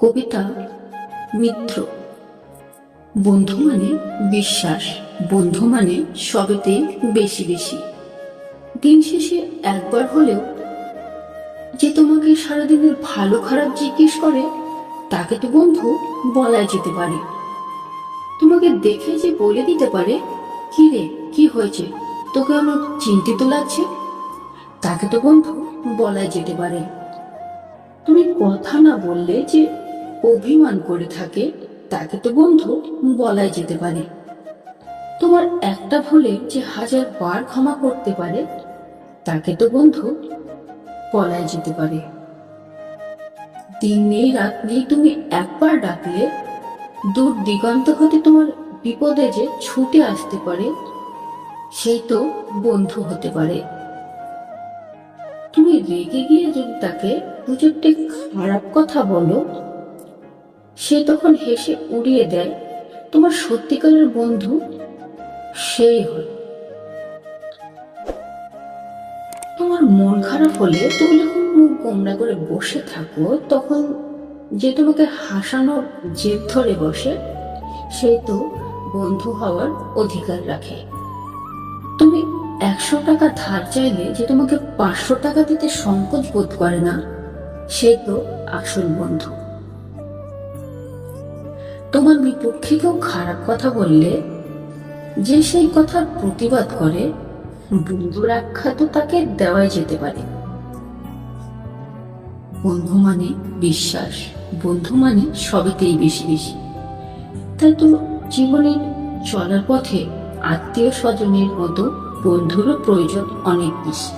কবিতা মিত্র। বন্ধু মানে বিশ্বাস, বন্ধু মানে সবেতেই বেশি বেশি। দিন শেষে একবার হলেও যে তোমাকে সারাদিনের ভালো খারাপ জিজ্ঞেস করে তাকে তো বন্ধু বলা যেতে পারে। তোমাকে দেখে যে বলে দিতে পারে, কি রে, কি হয়েছে, তোকে আমার চিন্তিত লাগছে, তাকে তো বন্ধু বলা যেতে পারে। তুমি কথা না বললে যে অভিমান করে থাকে তাকে তো বন্ধু বলাই যেতে পারে। তোমার একটা ভুলে যে 1000 বার ক্ষমা করতে পারে তাকে তো বন্ধু বলাই যেতে পারে। দিন নেই রাত নেই তুমি একবার ডাকলে দূর দিগন্ত হতে তোমার বিপদে যে ছুটে আসতে পারে সেই তো বন্ধু হতে পারে। তুমি রেগে গিয়ে যদি তাকে দু চারটে খারাপ কথা বলো, সে তখন হেসে উড়িয়ে দেয়, তোমার সত্যিকারের বন্ধু সেই হয়। তোমার মন খারাপ হলে তুমি যখন মুখ গোমড়া করে বসে থাকো, তখন যে তোমাকে হাসানোর জেদ ধরে বসে সেই তো বন্ধু হওয়ার অধিকার রাখে। তুমি 100 টাকা ধার চাইলে যে তোমাকে 500 টাকা দিতে সংকোচ বোধ করে না সে তো আসল বন্ধু। তোমার বিপক্ষে কেউ খারাপ কথা বললে যে সেই কথার প্রতিবাদ করে, বন্ধুর আখ্যা তো তাকে দেওয়াই যেতে পারে। বন্ধু মানে বিশ্বাস, বন্ধু মানে সবেতেই বেশি বেশি। তাই তো জীবনের চলার পথে আত্মীয় স্বজনের মতো বন্ধুরও প্রয়োজন অনেক বেশি।